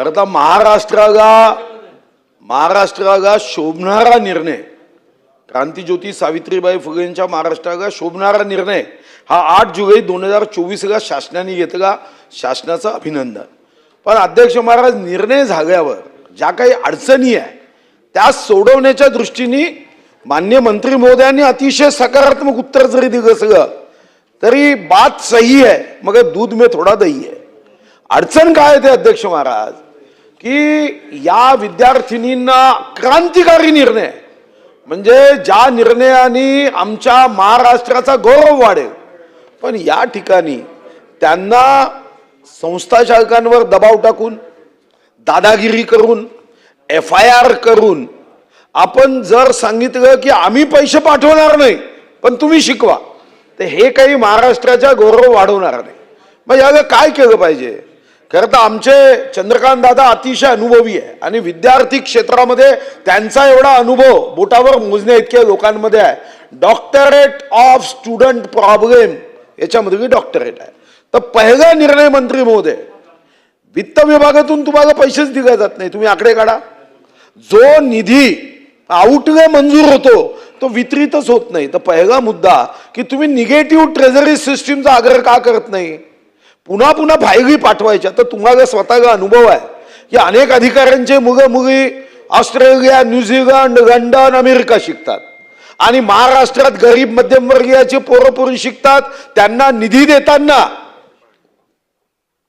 खरं महाराष्ट्रागा शोभणारा निर्णय, क्रांतिज्योती सावित्रीबाई फुलेंच्या महाराष्ट्रागा शोभणारा निर्णय हा 8 जुलै 2024 गा शासनाने घेतला. शासनाचं अभिनंदन. पण अध्यक्ष महाराज, निर्णय झाल्यावर ज्या काही अडचणी आहे त्या सोडवण्याच्या दृष्टीने माननीय मंत्री महोदयांनी अतिशय सकारात्मक उत्तर जरी दिलं सगळं तरी बात सही है, मगर दूध में थोड़ा दही है. अडचण काय ते अध्यक्ष महाराज की या विद्यार्थिनींना क्रांतिकारी निर्णय म्हणजे ज्या निर्णयाने आमच्या महाराष्ट्राचा गौरव वाढेल, पण या ठिकाणी त्यांना संस्था चालकांवर दबाव टाकून, दादागिरी करून, FIR करून आपण जर सांगितलं की आम्ही पैसे पाठवणार नाही पण तुम्ही शिकवा, तर हे काही महाराष्ट्राचा गौरव वाढवणार नाही. मग याला काय केलं पाहिजे? खरं तर आमचे चंद्रकांत दादा अतिशय अनुभवी आहे आणि विद्यार्थी क्षेत्रामध्ये त्यांचा एवढा अनुभव बोटावर मोजण्या इतक्या लोकांमध्ये आहे. डॉक्टरेट ऑफ स्टुडंट प्रॉब्लेम याच्यामध्ये डॉक्टरेट आहे. तर पहिला निर्णय मंत्री महोदय, वित्त विभागातून तुम्हाला पैसेच दिले जात नाही, तुम्ही आकडे काढा. जो निधी आउटले मंजूर होतो तो वितरितच होत नाही. तर पहिला मुद्दा की तुम्ही निगेटिव्ह ट्रेझरी सिस्टीमचा आग्रह का करत नाही? पुन्हा पुन्हा फायली पाठवायच्या. तर तुम्हाला स्वतःला अनुभव आहे की अनेक अधिकाऱ्यांचे मुली ऑस्ट्रेलिया, न्यूझीलंड, लंडन, अमेरिका शिकतात आणि महाराष्ट्रात गरीब मध्यमवर्गीयाचे पोरं शिकतात. त्यांना निधी देताना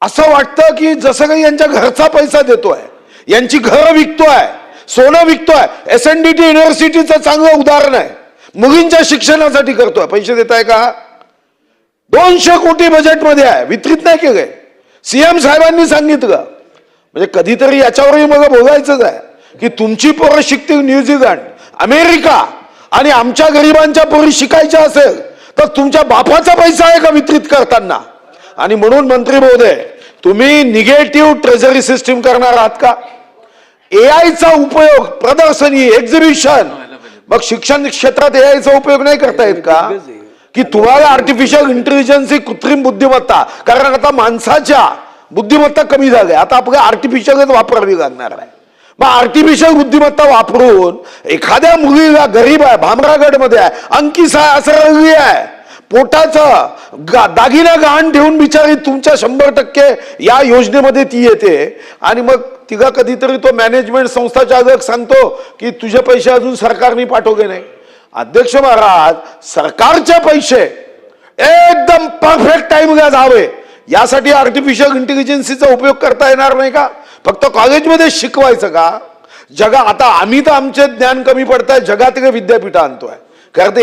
असं वाटतं की जसं काही यांच्या घरचा पैसा देतोय, यांची घरं विकतोय, सोनं विकतोय. SNDT युनिव्हर्सिटीचं चांगलं उदाहरण आहे. मुलींच्या शिक्षणासाठी करतोय. पैसे देताय का? 200 कोटी बजेटमध्ये आहे, वितरित नाही केलंय. CM साहेबांनी सांगितलं. म्हणजे कधीतरी याच्यावरही मला बोलायचंच आहे की तुमची पोरं शिकतील न्यूझीलंड, अमेरिका आणि आमच्या गरिबांच्या पोरी शिकायच्या असेल तर तुमच्या बापाचा पैसा आहे का वितरित करताना? आणि म्हणून मंत्री महोदय, तुम्ही निगेटिव्ह ट्रेझरी सिस्टीम करणार आहात का? AI चा उपयोग प्रदर्शनी, एक्झिबिशन, मग शिक्षण क्षेत्रात AI चा उपयोग नाही करता येत का? की तुम्हाला आर्टिफिशियल इंटेलिजन्स, कृत्रिम बुद्धिमत्ता, कारण आता माणसाच्या बुद्धिमत्ता कमी झाल्या, आता आपल्याला आर्टिफिशियलच वापरावी लागणार आहे. मग आर्टिफिशियल बुद्धिमत्ता वापरून एखाद्या मुलीला, गरीब आहे, भामरागडमध्ये आहे, अंकिस आहे, असं आहे, पोटाचं दागिना गहाण ठेवून बिचारी तुमच्या 100% या योजनेमध्ये ती येते आणि मग तिला कधीतरी तो मॅनेजमेंट संस्था चालक सांगतो की तुझे पैसे अजून सरकारने पाठवले नाही. अध्यक्ष महाराज, सरकारचे पैसे एकदम परफेक्ट टाइमला जावे यासाठी आर्टिफिशियल इंटेलिजन्सचा उपयोग करता येणार नाही का? फक्त कॉलेजमध्ये शिकवायचं का? आता आम्ही तर आमचे ज्ञान कमी पडताय, जगातले विद्यापीठ आणतोय. कारण ते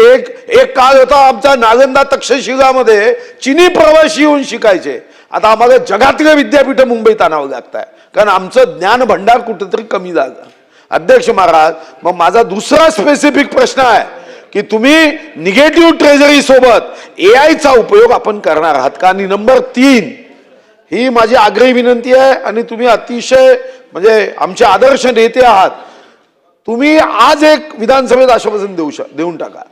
एक काळ होता आमचा नालंदा, तक्षशिलामध्ये चीनी प्रवासी येऊन शिकायचे. आता आम्हाला जगातले विद्यापीठ मुंबईत आणावं लागतंय कारण आमचं ज्ञान भंडार कुठेतरी कमी झालं. अध्यक्ष महाराज, मग माझा दुसरा स्पेसिफिक प्रश्न आहे की तुम्ही निगेटिव्ह ट्रेझरी सोबत AI चा उपयोग आपण करणार आहात का? आणि नंबर 3 ही माझी आग्रही विनंती आहे आणि तुम्ही अतिशय म्हणजे आमचे आदर्श नेते आहात. तुम्ही आज एक विधानसभेत आश्वासन देऊन टाका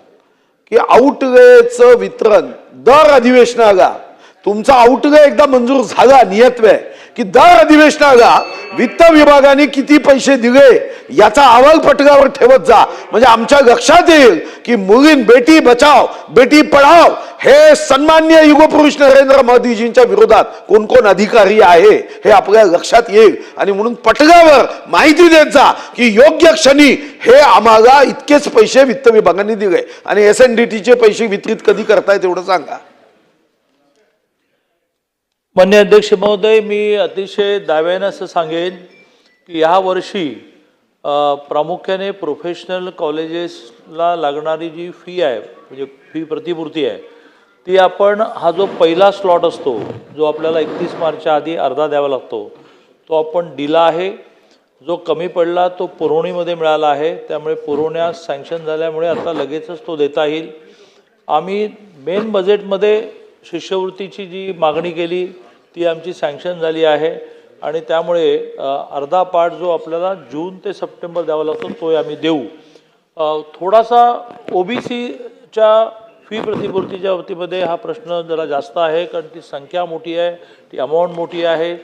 की आउटलेचं वितरण दर अधिवेशनाला, तुमचा आउटले एकदा मंजूर झाला, नियत्व आहे की दर अधिवेशनाला वित्त विभागाने किती पैसे दिले याचा अहवाल पटलावर ठेवत जा. म्हणजे आमच्या लक्षात येईल की मुलीं बेटी बचाव बेटी पढाव हे सन्माननीय युगपुरुष नरेंद्र मोदीजींच्या विरोधात कोण कोण अधिकारी आहे हे आपल्या लक्षात येईल. आणि म्हणून पटलावर माहिती देत जा की योग्य क्षणी हे आम्हाला इतकेच पैसे वित्त विभागाने दिले आणि SNDTचे पैसे वितरित कधी करतायत तेवढं सांगा. माननीय अध्यक्ष महोदय, मी अतिशय दाव्याने असं सांगेन की ह्या वर्षी प्रामुख्याने प्रोफेशनल कॉलेजेसला लागणारी जी फी आहे, म्हणजे फी प्रतिपूर्ती आहे, ती आपण हा जो पहिला स्लॉट असतो जो आपल्याला 31 मार्चच्या आधी अर्धा द्यावा लागतो तो आपण दिला आहे. जो कमी पडला तो पुरवणीमध्ये मिळाला आहे, त्यामुळे पुरवण्यास सँक्शन झाल्यामुळे आता लगेचच तो देता येईल. आम्ही मेन बजेटमध्ये शिष्यवृत्तीची जी मागणी केली ती आमची सँक्शन झाली आहे आणि त्यामुळे अर्धा पार्ट जो आपल्याला जून ते सप्टेंबर द्यावा लागतो तो आम्ही देऊ. थोडासा OBCच्या फी प्रतिपूर्तीच्या बाबतीमध्ये हा प्रश्न जरा जास्त आहे, कारण ती संख्या मोठी आहे, ती अमाऊंट मोठी आहे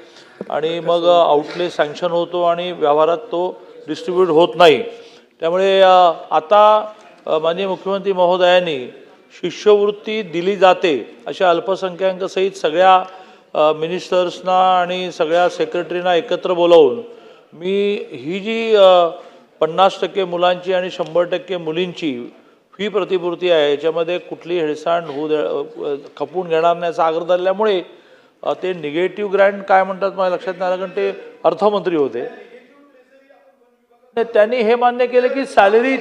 आणि मग आउटले सँक्शन होतो आणि व्यवहारात तो डिस्ट्रीब्यूट होत नाही. त्यामुळे आता माननीय मुख्यमंत्री महोदयांनी शिष्यवृत्ती दिली जाते अशा अल्पसंख्याकांसहित सगळ्या मिनिस्टर्सना आणि सगळ्या सेक्रेटरीना एकत्र बोलावून मी ही जी 50% मुलांची आणि 100% मुलींची फी प्रतिपूर्ती आहे याच्यामध्ये कुठली हेळसांड खपवून घेणार नाही असा आग्रह धरल्यामुळे ते निगेटिव्ह ग्रँट काय म्हणतात मला लक्षात नाही आलं, कारण ते अर्थमंत्री होते. त्यांनी हे मान्य केलं की सॅलरी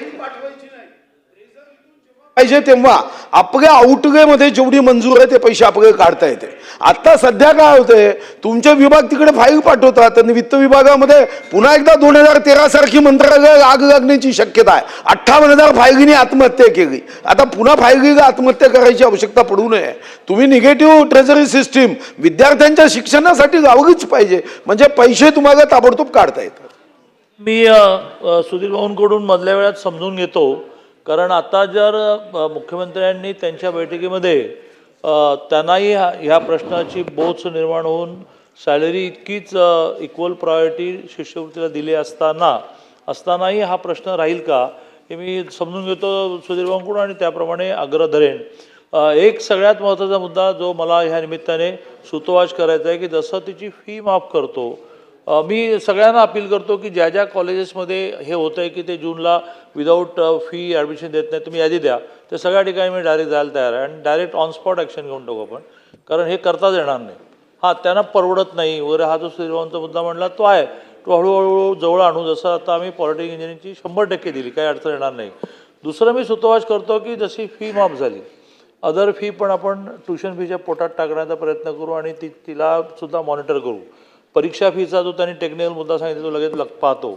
पाहिजे तेव्हा आपल्या आउटगेमध्ये जेवढी मंजूर आहे ते पैसे आपल्याला काढता येते. आता सध्या काय होतंय, तुमचे विभाग तिकडे फाईल पाठवतात आणि वित्त विभागामध्ये पुन्हा एकदा 2013 सारखी मंत्रालय आग लागण्याची शक्यता आहे. 58,000 फायलींनी आत्महत्या केली. आता पुन्हा फायलीला आत्महत्या करायची आवश्यकता पडू नये. तुम्ही निगेटिव्ह ट्रेझरी सिस्टीम विद्यार्थ्यांच्या शिक्षणासाठी लावलीच पाहिजे, म्हणजे पैसे तुम्हाला ताबडतोब काढता येतात. मी सुधीर भाऊंकडून मधल्या वेळात समजून घेतो, कारण आता जर मुख्यमंत्र्यांनी त्यांच्या बैठकीमध्ये त्यांनाही ह्या प्रश्नाची बोच निर्माण होऊन सॅलरी इतकीच इक्वल प्रायोरिटी शिष्यवृत्तीला दिली असतानाही हा प्रश्न राहील का हे मी समजून घेतो सुधीर भाऊंकडून आणि त्याप्रमाणे आग्रह धरेन. एक सगळ्यात महत्त्वाचा मुद्दा जो मला ह्या निमित्ताने सुतोवाच करायचा आहे की जसं तिची फी माफ करतो, मी सगळ्यांना अपील करतो की ज्या ज्या कॉलेजेसमध्ये हे होतं आहे की ते जूनला विदाऊट फी ॲडमिशन देत नाही, तुम्ही यादी द्या. ते सगळ्या ठिकाणी मी डायरेक्ट जायला तयार आहे आणि डायरेक्ट ऑन स्पॉट ॲक्शन घेऊन टाकू आपण, कारण हे करताच येणार नाही. हां, त्यांना परवडत नाही वगैरे हा जो सुधीरभाऊंचा मुद्दा म्हणला तो आहे, तो हळूहळू जवळ आणू. जसं आता आम्ही पॉलिटिकल इंजिनिअरिंगची 100% दिली, काही अडचण येणार नाही. दुसरं मी सुतोवाच करतो की जशी फी माफ झाली, अदर फी पण आपण ट्युशन फीच्या पोटात टाकण्याचा प्रयत्न करू आणि तिला सुद्धा मॉनिटर करू. परीक्षा फीचा जो त्यांनी टेक्निकल मुद्दा सांगितला तो लगेच पाहतो.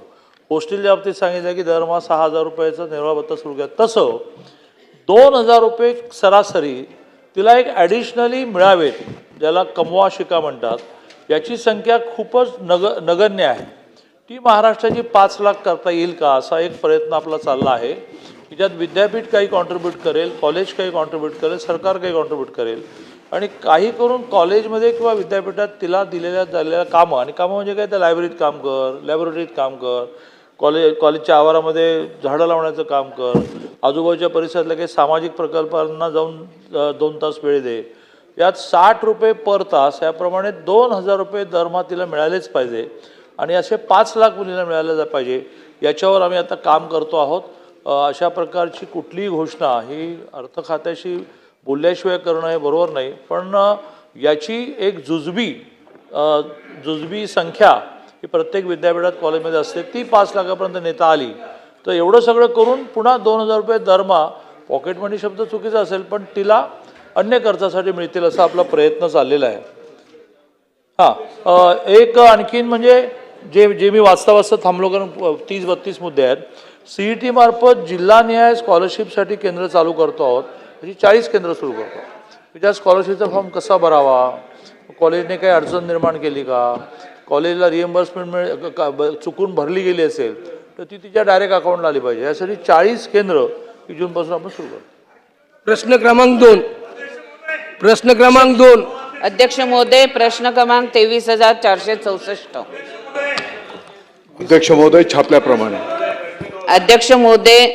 हॉस्टेलच्या बाबतीत सांगितलं की दरमहा 6,000 रुपयाचा निर्वाह भत्ता सुरू केला, तसं 2,000 रुपये सरासरी तिला एक ॲडिशनली मिळावेत, ज्याला कमवा शिका म्हणतात. याची संख्या खूपच नगण्य आहे. ती महाराष्ट्राची 5 लाख करता येईल का असा एक प्रयत्न आपला चालला आहे की ज्यात विद्यापीठ काही कॉन्ट्रीब्यूट करेल, कॉलेज काही कॉन्ट्रीब्यूट करेल, सरकार काही कॉन्ट्रीब्यूट करेल आणि काही करून कॉलेजमध्ये किंवा विद्यापीठात तिला झालेल्या कामं, आणि कामं म्हणजे काय, तर लायब्ररीत काम कर, लॅबोरेटरीत काम कर, कॉलेजच्या आवारामध्ये झाडं लावण्याचं काम कर, आजूबाजूच्या परिसरातल्या काही सामाजिक प्रकल्पांना जाऊन 2 तास वेळ दे. यात 60 रुपये पर तास याप्रमाणे 2,000 रुपये दरमहा तिला मिळालेच पाहिजे आणि असे 5 लाख मुलींना मिळाले पाहिजे. याच्यावर आम्ही आता काम करतो आहोत. अशा प्रकारची कुठलीही घोषणा ही अर्थ खात्याशी बोलल्याशिवाय करणं हे बरोबर नाही, पण याची एक जुजबी संख्या ही प्रत्येक विद्यापीठात कॉलेजमध्ये असते, ती 5 लाखापर्यंत नेता आली तर एवढं सगळं करून पुन्हा 2,000 रुपये दरमहा, पॉकेट मनी शब्द चुकीचा असेल पण तिला अन्य खर्चासाठी मिळतील असा आपला प्रयत्न चाललेला आहे. हां, एक आणखीन म्हणजे जे मी वाचता थांबलो, कारण 30-32 मुद्दे आहेत. CET मार्फत जिल्हानिहाय स्कॉलरशिपसाठी केंद्र चालू करतो आहोत, म्हणजे 40 केंद्र सुरू करतो. त्या स्कॉलरशिपचा फॉर्म कसा भरावा, कॉलेजने काही अडचण निर्माण केली का, कॉलेजला रिएम्बर्समेंट चुकून भरली गेली असेल तर ती तिच्या डायरेक्ट अकाउंटला आली पाहिजे. यासाठी 40 केंद्र जूनपासून आपण सुरू करतो. प्रश्न क्रमांक 2. अध्यक्ष महोदय, प्रश्न क्रमांक 23,464. अध्यक्ष महोदय, छापल्याप्रमाणे. अध्यक्ष महोदय,